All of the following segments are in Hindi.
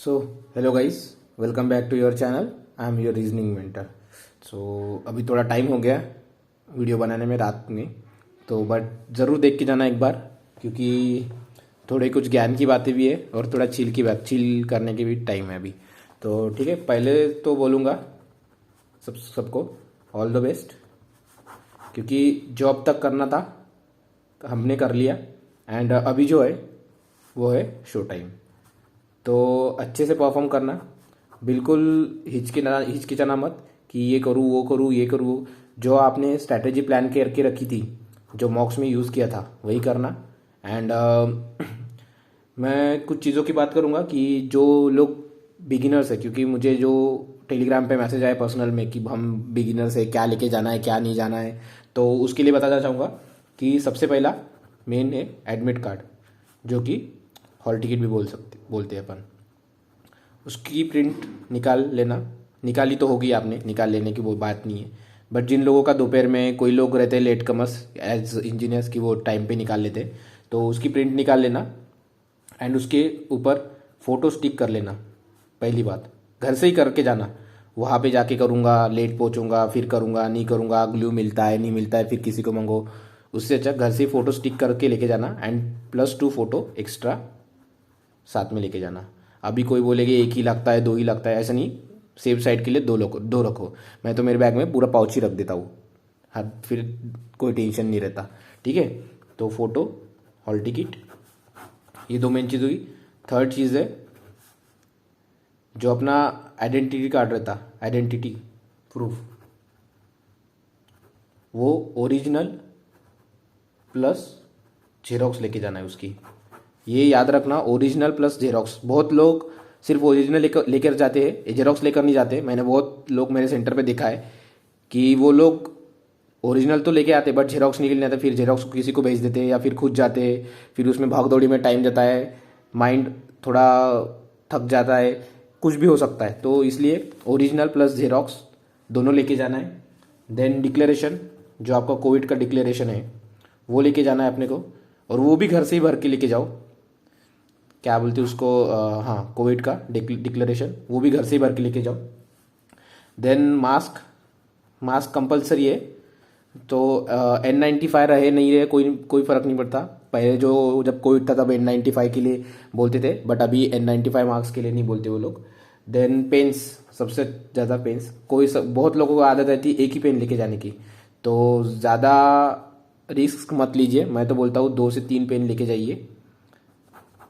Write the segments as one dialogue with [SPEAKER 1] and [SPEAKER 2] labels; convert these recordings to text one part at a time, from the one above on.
[SPEAKER 1] So hello guys, welcome back to your channel. I am your reasoning mentor. So अभी थोड़ा टाइम हो गया वीडियो बनाने में रात में, तो बट ज़रूर देख के जाना एक बार, क्योंकि थोड़े कुछ ज्ञान की बातें भी है और थोड़ा चिल करने की भी टाइम है अभी। तो ठीक है, पहले तो बोलूँगा सबको ऑल द बेस्ट, क्योंकि जो अब तक करना था हमने कर लिया एंड अभी जो है वो है शो टाइम। तो अच्छे से परफॉर्म करना, बिल्कुल हिचकिचाना मत कि ये करूँ वो करूँ ये करूँ। जो आपने स्ट्रैटेजी प्लान करके रखी थी, जो मॉक्स में यूज़ किया था, वही करना। एंड मैं कुछ चीज़ों की बात करूँगा कि जो लोग बिगिनर्स है, क्योंकि मुझे जो टेलीग्राम पे मैसेज आया पर्सनल में कि हम बिगिनर्स है, क्या लेके जाना है क्या नहीं जाना है, तो उसके लिए बताना चाहूँगा कि सबसे पहला मेन है एडमिट कार्ड, जो कि हॉल टिकट भी बोलते हैं अपन। उसकी प्रिंट निकाल लेना। निकाली तो होगी आपने, निकाल लेने की वो बात नहीं है, बट जिन लोगों का दोपहर में, कोई लोग रहते हैं लेट कमर्स एज इंजीनियर्स की, वो टाइम पे निकाल लेते हैं, तो उसकी प्रिंट निकाल लेना एंड उसके ऊपर फ़ोटो स्टिक कर लेना। पहली बात, घर से ही करके जाना। वहाँ पे जाके करूँगा, लेट पहुँचूंगा, फिर करूँगा नहीं करूँगा, ग्लू मिलता है नहीं मिलता है, फिर किसी को मंगो। उससे अच्छा घर से ही फ़ोटो स्टिक करके लेके जाना एंड +2 फ़ोटो एक्स्ट्रा साथ में लेके जाना। अभी कोई बोलेगे एक ही लगता है, दो ही लगता है, ऐसा नहीं। सेफ साइड के लिए दो रखो। मैं तो मेरे बैग में पूरा पाउच ही रख देता हूँ, हाँ, फिर कोई टेंशन नहीं रहता। ठीक है, तो फोटो, हॉल टिकट, ये दो मेन चीज़ हुई। थर्ड चीज़ है जो अपना आइडेंटिटी कार्ड रहता, आइडेंटिटी प्रूफ, वो ओरिजिनल प्लस जेरोक्स लेके जाना है उसकी। ये याद रखना, ओरिजिनल प्लस जेरोक्स। बहुत लोग सिर्फ ओरिजिनल लेकर जाते हैं, जेरोक्स लेकर नहीं जाते। मैंने बहुत लोग मेरे सेंटर पे देखा है कि वो लोग ओरिजिनल तो लेके आते बट जेरोक्स नहीं लेते, फिर जेरोक्स किसी को भेज देते या फिर खुद जाते, फिर उसमें भागदौड़ी में टाइम जाता है, माइंड थोड़ा थक जाता है, कुछ भी हो सकता है। तो इसलिए ओरिजिनल प्लस जेरोक्स दोनों लेके जाना है। देन डिक्लेरेशन, जो आपका कोविड का डिक्लेरेशन है, वो लेके जाना है अपने को, और वो भी घर से ही भर के लेके जाओ। क्या बोलते हैं उसको, हाँ, कोविड का डिक्लेरेशन, वो भी घर से ही भर के लेके जाओ। देन मास्क, मास्क कंपलसरी है। तो N95 रहे नहीं रहे कोई कोई फ़र्क नहीं पड़ता। पहले जो जब कोविड था तब N95 के लिए बोलते थे, बट अभी N95 मास्क के लिए नहीं बोलते वो लोग। देन पेन्स, सबसे ज़्यादा पेन्स, बहुत लोगों को आदत रहती है एक ही पेन लेके जाने की, तो ज़्यादा रिस्क मत लीजिए। मैं तो बोलता हूँ 2 से 3 पेन लेके जाइए,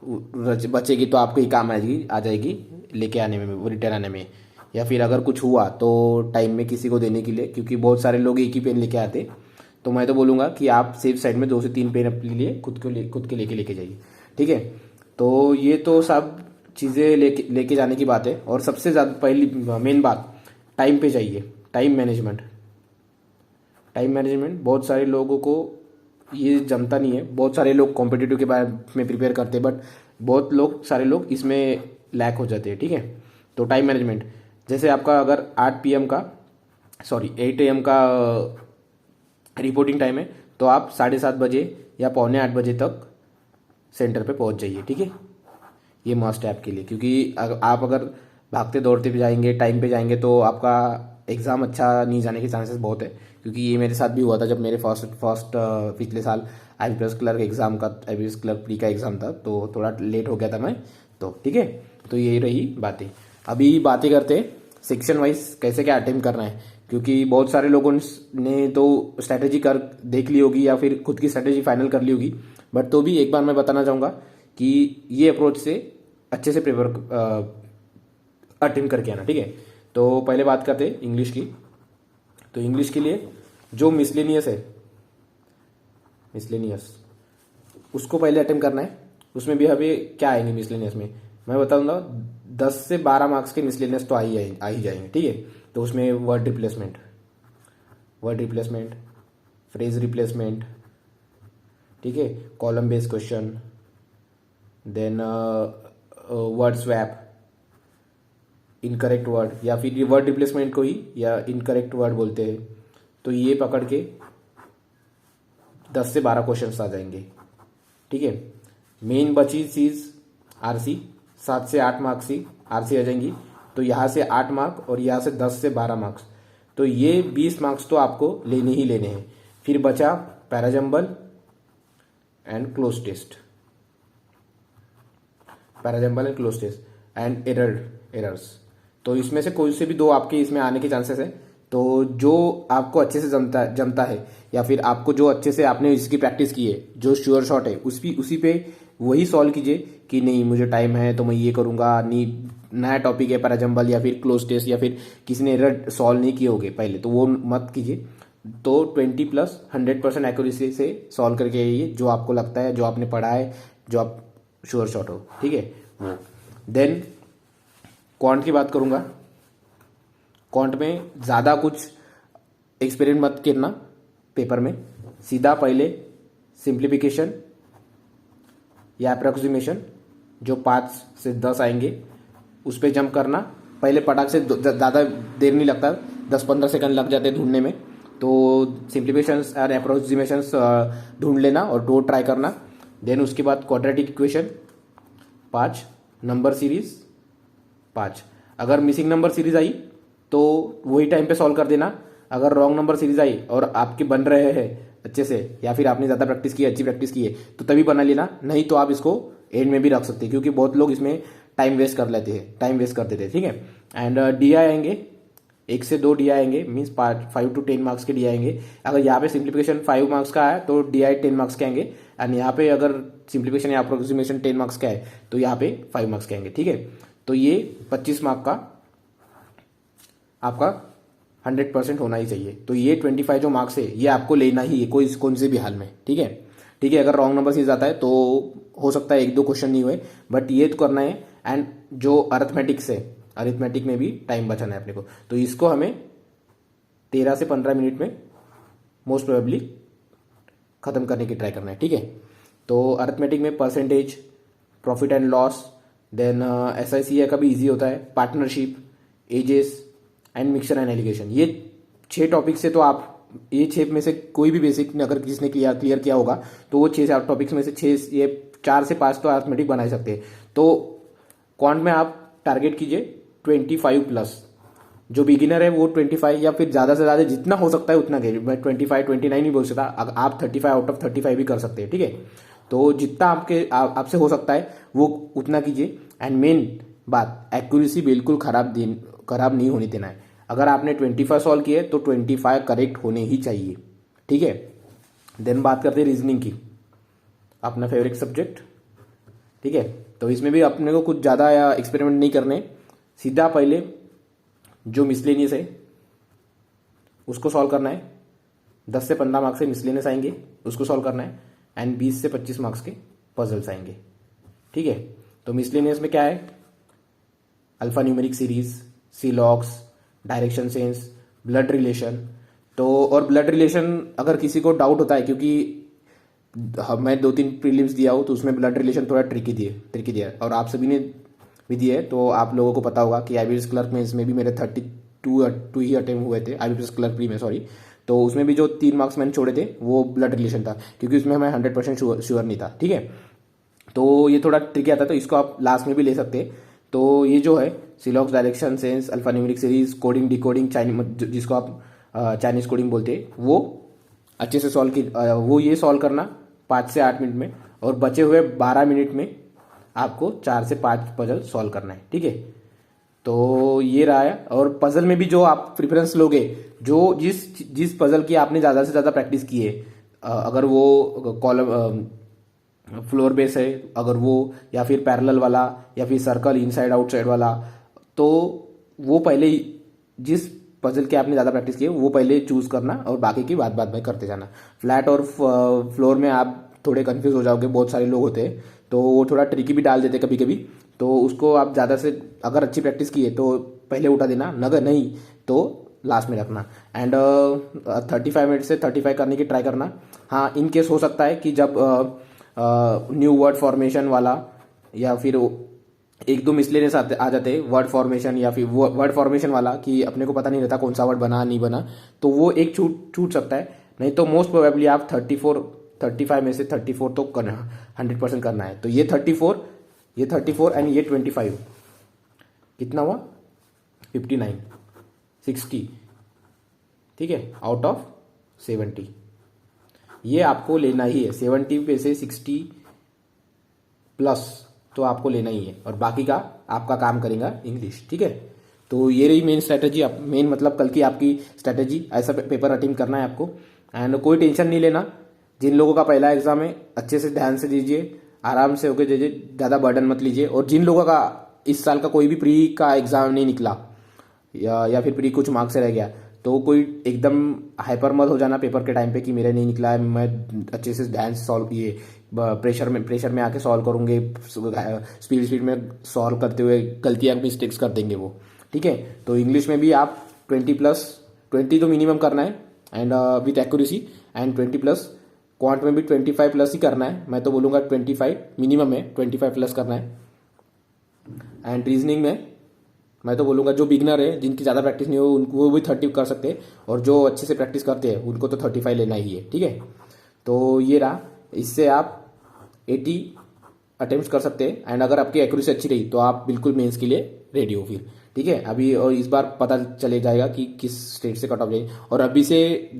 [SPEAKER 1] बचेगी तो आपको ही काम आ जाएगी लेके आने में, वो रिटर्न आने में, या फिर अगर कुछ हुआ तो टाइम में किसी को देने के लिए, क्योंकि बहुत सारे लोग एक ही पेन लेके आते। तो मैं तो बोलूँगा कि आप सेफ साइड में 2 से 3 पेन अपने लिए खुद के लेके जाइए। ठीक है, तो ये तो सब चीज़ें लेके जाने की बात है। और सबसे ज़्यादा पहली मेन बात, टाइम पे जाइए। टाइम मैनेजमेंट, टाइम मैनेजमेंट बहुत सारे लोगों को ये जमता नहीं है। बहुत सारे लोग कॉम्पिटिटिव के बारे में प्रिपेयर करते हैं, बट सारे लोग इसमें लैक हो जाते हैं। ठीक है, तो टाइम मैनेजमेंट, जैसे आपका अगर 8 AM का रिपोर्टिंग टाइम है, तो आप 7:30 बजे या पौने 8 बजे तक सेंटर पे पहुंच जाइए। ठीक है, ये मस्ट है आपके लिए, क्योंकि आप अगर भागते दौड़ते भी जाएंगे, टाइम पे जाएंगे, तो आपका एग्ज़ाम अच्छा नहीं जाने के चांसेस बहुत है। क्योंकि ये मेरे साथ भी हुआ था जब मेरे फर्स्ट पिछले साल IBPS क्लर्क एग्ज़ाम का, IBPS क्लर्क प्री का एग्ज़ाम था, तो थोड़ा लेट हो गया था मैं। तो ठीक है, तो यही रही बातें। अभी बातें करते हैं सेक्शन वाइज कैसे क्या अटेम्प्ट करना है, क्योंकि बहुत सारे लोगों ने तो स्ट्रैटेजी कर देख ली होगी या फिर खुद की स्ट्रैटेजी फाइनल कर ली होगी, बट तो भी एक बार मैं बताना चाहूँगा कि ये अप्रोच से अच्छे से पेपर अटेम्प्ट करके आना। ठीक है, तो पहले बात करते हैं इंग्लिश की। तो इंग्लिश के लिए जो मिसलेनियस है, मिसलेनियस, उसको पहले अटेम्प्ट करना है। उसमें भी अभी क्या आएंगे मिसलेनियस में, मैं बताऊंगा। 10 से 12 मार्क्स के मिसलेनियस तो आ ही जाएंगे। ठीक है, तो उसमें वर्ड रिप्लेसमेंट, फ्रेज रिप्लेसमेंट, ठीक है, column based question, then word swap, incorrect word, या फिर ये वर्ड रिप्लेसमेंट को ही या इनकरेक्ट वर्ड बोलते हैं, तो ये पकड़ के 10 से 12 क्वेश्चंस आ जाएंगे। ठीक है, मेन बची चीज़ RC, 7 से 8 मार्क्स ही आरसी आ जाएंगी, तो यहाँ से 8 मार्क और यहाँ से 10 से 12 मार्क्स, तो ये 20 मार्क्स तो आपको लेने ही लेने हैं। फिर बचा parajumble and cloze test, parajumble and cloze test and errors. तो इसमें से कोई से भी दो आपके इसमें आने के चांसेस है। तो जो आपको अच्छे से जमता है या फिर आपको जो अच्छे से आपने इसकी प्रैक्टिस की है, जो श्योर शॉट है, उसी पे वही सॉल्व कीजिए कि नहीं मुझे टाइम है तो मैं ये करूँगा, नहीं नया टॉपिक है पैराजंबल या फिर क्लोज टेस्ट या फिर किसी ने एरर सॉल्व नहीं किए होंगे पहले, तो वो मत कीजिए। तो 20 + 100% एक्यूरेसी से सॉल्व करके आइए जो आपको लगता है, जो आपने पढ़ा है, जो आप श्योर शॉट हो, ठीक है। देन क्वांट की बात करूंगा। क्वांट में ज़्यादा कुछ एक्सपेरिमेंट मत करना पेपर में, सीधा पहले सिंप्लीफिकेशन या अप्रोक्सीमेशन जो 5 से 10 आएंगे उस पर जंप करना। पहले पटाख से ज़्यादा देर नहीं लगता, 10-15 सेकंड लग जाते ढूंढने में, तो सिंप्लीफिकेशंस और अप्रोक्सीमेशंस ढूंढ लेना और दो ट्राई करना। देन उसके बाद क्वाड्रेटिक इक्वेशन 5, नंबर सीरीज 5। अगर मिसिंग नंबर सीरीज आई तो वही टाइम पे सॉल्व कर देना। अगर रॉन्ग नंबर सीरीज आई और आपके बन रहे हैं अच्छे से या फिर आपने ज़्यादा प्रैक्टिस की, अच्छी प्रैक्टिस की है, तो तभी बना लेना, नहीं तो आप इसको एंड में भी रख सकते हैं, क्योंकि बहुत लोग इसमें टाइम वेस्ट कर देते हैं, ठीक है। एंड डी आएंगे, 1 से 2 डी आएंगे, मीन्स 5 to 10 मार्क्स के डी आएंगे। अगर यहाँ पे सिंप्लीफिकेशन 5 मार्क्स का है तो डी आई 10 मार्क्स के आएंगे, एंड यहाँ पे अगर सिंप्लीफिकेशन या अप्रोक्सीमेशन 10 मार्क्स का है तो यहाँ पे 5 मार्क्स के आएंगे, ठीक है। तो ये 25 मार्क का आपका 100% होना ही चाहिए। तो ये 25 जो मार्क्स है ये आपको लेना ही है कौन से भी हाल में, ठीक है। अगर रॉन्ग नंबर सीरीज आता है तो हो सकता है 1-2 क्वेश्चन नहीं हुए, बट ये तो करना है। एंड जो अरिथमेटिक्स है, अरिथमेटिक में भी टाइम बचाना है अपने को, तो इसको हमें 13 से 15 मिनट में मोस्ट प्रोबेबली खत्म करने की ट्राई करना है, ठीक है। तो अरिथमेटिक में percentage, profit and loss, then SICI का भी इजी होता है, partnership, ages and mixture and alligation. ये 6 टॉपिक से तो आप ये 6 में से कोई भी बेसिक अगर किसी ने क्लियर किया होगा तो वो 6 टॉपिक्स में से 4 से 5 तो अरिथमेटिक बना सकते हैं। तो क्वांट में आप टारगेट कीजिए 25+। जो बिगिनर है वो 25 या फिर ज़्यादा से ज़्यादा जितना हो सकता है उतना कीजिए। मैं 25-29 नहीं बोल सकता, आप 35 आउट ऑफ 35 भी कर सकते हैं, ठीक है। तो जितना आपसे हो सकता है वो उतना कीजिए। एंड मेन बात, एक्यूरेसी बिल्कुल खराब नहीं होने देना है। अगर आपने 25 सॉल्व किए तो 25 करेक्ट होने ही चाहिए, ठीक है। देन बात करते हैं रीजनिंग की, अपना फेवरेट सब्जेक्ट, ठीक है। तो इसमें भी अपने को कुछ ज़्यादा एक्सपेरिमेंट नहीं करने, सीधा पहले जो मिसलेनियस है उसको सॉल्व करना है। 10 से 15 मार्क्स से मिसलेनियस आएंगे, उसको सॉल्व करना है। एंड 20 से 25 मार्क्स के पजल्स आएंगे, ठीक है। तो मिसलेनियस में क्या है, अल्फा न्यूमेरिक सीरीज, सीलॉक्स, डायरेक्शन सेंस, ब्लड रिलेशन। तो और ब्लड रिलेशन अगर किसी को डाउट होता है, क्योंकि मैं 2-3 प्रीलिम्स दिया हूँ तो उसमें ब्लड रिलेशन थोड़ा ट्रिकी दिया है, और आप सभी ने भी दिए है, तो आप लोगों को पता होगा कि IBPS क्लर्क में इसमें भी मेरे 32 ही अटेम्प्ट हुए थे, IBPS क्लर्क प्री में, सॉरी। तो उसमें भी जो 3 मार्क्स मैंने छोड़े थे वो ब्लड रिलेशन था, क्योंकि उसमें मैं 100% श्योर नहीं था, ठीक है। तो ये थोड़ा ट्रिकी आता है, तो इसको आप लास्ट में भी ले सकते हैं। तो ये जो है सीलॉक्स, direction sense, alpha numeric series, coding, decoding, जिसको आप चाइनीज कोडिंग बोलते हैं, वो अच्छे से वो ये सॉल्व करना 5 से 8 मिनट में, और बचे हुए 12 मिनट में आपको 4 से 5 पजल सॉल्व करना है, ठीक है। तो ये रहा है। और पजल में भी जो आप प्रेफरेंस लोगे, जो जिस पजल की आपने ज़्यादा से ज़्यादा प्रैक्टिस की है, अगर वो कॉलम फ्लोर बेस है, अगर वो, या फिर पैरेलल वाला, या फिर सर्कल इनसाइड आउटसाइड वाला, तो वो पहले जिस पजल के आपने ज़्यादा प्रैक्टिस की है वो पहले चूज करना, और बाकी की बात में करते जाना। फ्लैट और फ्लोर में आप थोड़े कंफ्यूज हो जाओगे, बहुत सारे लोग होते हैं तो वो थोड़ा ट्रिकी भी डाल देते कभी कभी, तो उसको आप ज़्यादा से अगर अच्छी प्रैक्टिस की है तो पहले उठा देना, अगर नहीं तो लास्ट में रखना। एंड 35 मिनट से 35 करने की ट्राई करना। हाँ, इन केस हो सकता है कि जब न्यू वर्ड फॉर्मेशन वाला या फिर 1-2 मिसलेनियस आ जाते वर्ड फॉर्मेशन, या फिर वर्ड फॉर्मेशन वाला कि अपने को पता नहीं रहता कौन सा वर्ड बना नहीं बना, तो वो एक छूट सकता है। नहीं तो मोस्ट प्रोबेबली आप 35 में से 34 तो करना 100% करना है। तो ये 34 एंड ये 25, कितना हुआ 59, 60, ठीक है, आउट ऑफ 70। ये आपको लेना ही है, 70 पे से 60 प्लस तो आपको लेना ही है, और बाकी का आपका काम करेगा इंग्लिश, ठीक है। तो ये रही मेन स्ट्रैटेजी, मेन मतलब कल की आपकी स्ट्रैटेजी, ऐसा पेपर अटेम्प्ट करना है आपको। एंड कोई टेंशन नहीं लेना, जिन लोगों का पहला एग्जाम है अच्छे से ध्यान से दीजिए, आराम से होकर दीजिए, ज़्यादा बर्डन मत लीजिए। और जिन लोगों का इस साल का कोई भी प्री का एग्जाम नहीं निकला या फिर प्री कुछ मार्क्स से रह गया, तो कोई एकदम हाइपर मत हो जाना पेपर के टाइम पे कि मेरा नहीं निकला है, मैं अच्छे से ध्यान से सॉल्व, ये प्रेशर में आके सॉल्व करूँगे, स्पीड में सॉल्व करते हुए गलतियाँ मिस्टेक्स कर देंगे वो, ठीक है। तो इंग्लिश में भी आप 20 तो मिनिमम करना है, and with accuracy, and 20+। Quant में भी 25+ ही करना है, मैं तो बोलूँगा 25 मिनिमम है, 25+ करना है। एंड रीजनिंग में मैं तो बोलूँगा जो बिगनर है, जिनकी ज़्यादा प्रैक्टिस नहीं हो, उनको वो भी 30 कर सकते हैं, और जो अच्छे से प्रैक्टिस करते हैं उनको तो 35 लेना ही है, ठीक है। तो ये रहा, इससे आप 80 अटेम्प्ट कर सकते हैं। एंड अगर आपकी एक्यूरेसी अच्छी रही तो आप बिल्कुल मेंस के लिए रेडी हो फिर, ठीक है। अभी और इस बार पता चले जाएगा कि किस स्टेट से कट ऑफ जाएगी, और अभी से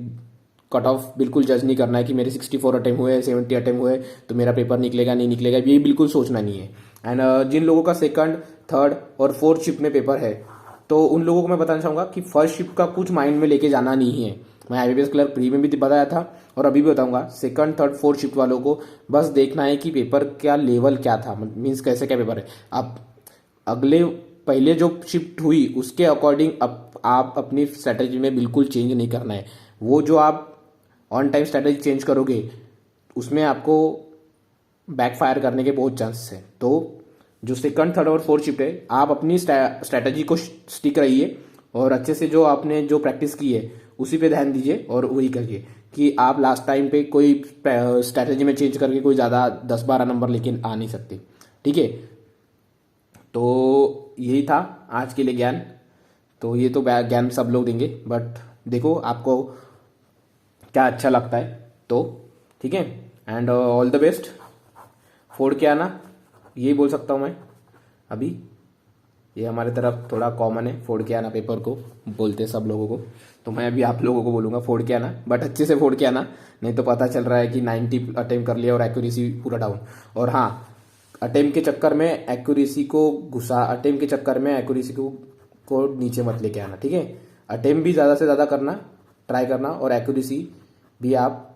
[SPEAKER 1] कट ऑफ बिल्कुल जज नहीं करना है कि मेरे 64 अटेम्प्ट हुए, 70 अटेम्प्ट हुए तो मेरा पेपर निकलेगा नहीं निकलेगा, ये बिल्कुल सोचना नहीं है। एंड जिन लोगों का सेकंड, थर्ड और फोर्थ शिफ्ट में पेपर है, तो उन लोगों को मैं बताना चाहूँगा कि फर्स्ट शिफ्ट का कुछ माइंड में लेके जाना नहीं है। मैं IBPS क्लर्क प्री में भी बताया था और अभी भी बताऊंगा, सेकंड, थर्ड, फोर्थ शिफ्ट वालों को बस देखना है कि पेपर क्या लेवल क्या था, मीन्स कैसे क्या पेपर है। आप अगले पहले जो शिफ्ट हुई उसके अकॉर्डिंग आप अपनी स्ट्रैटेजी में बिल्कुल चेंज नहीं करना है। वो जो आप ऑन टाइम स्ट्रैटेजी चेंज करोगे उसमें आपको बैकफायर करने के बहुत चांसेस हैं। तो जो सेकंड, थर्ड और फोर्थ शिफ्ट है, आप अपनी स्ट्रैटेजी को स्टिक रहिए, और अच्छे से जो आपने जो प्रैक्टिस की है उसी पे ध्यान दीजिए, और वही करिए कि आप लास्ट टाइम पे कोई स्ट्रैटेजी में चेंज करके कोई ज़्यादा 10-12 नंबर लेके आ नहीं सकते, ठीक है। तो यही था आज के लिए ज्ञान। तो ये तो ज्ञान सब लोग देंगे, बट देखो आपको क्या अच्छा लगता है, तो ठीक है। एंड ऑल द बेस्ट, फोड़ के आना, यही बोल सकता हूँ मैं अभी। ये हमारे तरफ थोड़ा कॉमन है, फोड़ के आना पेपर को बोलते हैं सब लोगों को, तो मैं अभी आप लोगों को बोलूँगा फोड़ के आना, बट अच्छे से फोड़ के आना, नहीं तो पता चल रहा है कि 90 अटेम्प्ट कर लिया और एक्यूरेसी पूरा डाउन। और हाँ, अटेम्प्ट के चक्कर में एक्यूरेसी को नीचे मत लेके आना, ठीक है। अटेम्प्ट भी ज़्यादा से ज़्यादा करना, ट्राई करना, और एक्यूरेसी भी आप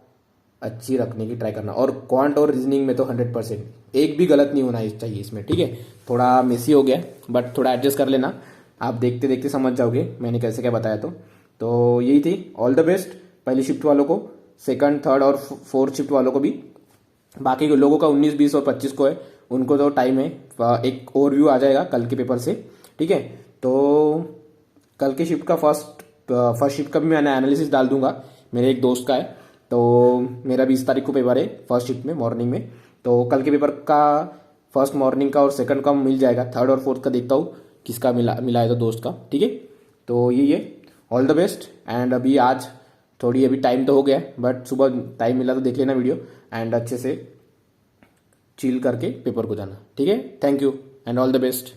[SPEAKER 1] अच्छी रखने की ट्राई करना। और क्वांट और रीजनिंग में तो 100% एक भी गलत नहीं होना चाहिए इसमें, ठीक है। थोड़ा मेसी हो गया बट थोड़ा एडजस्ट कर लेना, आप देखते देखते समझ जाओगे मैंने कैसे क्या बताया। तो यही थी। ऑल द बेस्ट पहली शिफ्ट वालों को, सेकंड, थर्ड और फोर्थ शिफ्ट वालों को भी। बाकी लोगों का 19, 20 और 25 को है, उनको तो टाइम है, एक ओवरव्यू आ जाएगा कल के पेपर से, ठीक है। तो कल के शिफ्ट का फर्स्ट शिफ्ट का भी मैं एनालिसिस डाल दूंगा, मेरे एक दोस्त का है। तो मेरा 20 तारीख को पेपर है फर्स्ट शिफ्ट में मॉर्निंग में, तो कल के पेपर का फर्स्ट मॉर्निंग का और सेकंड का मिल जाएगा, थर्ड और फोर्थ का देखता हूँ किसका मिला है तो दोस्त का, ठीक है। तो यही है, ऑल द बेस्ट। एंड अभी आज थोड़ी अभी टाइम तो हो गया, बट सुबह टाइम मिला तो देख लेना वीडियो, एंड अच्छे से चिल करके पेपर को जाना, ठीक है। Thank you and all the best.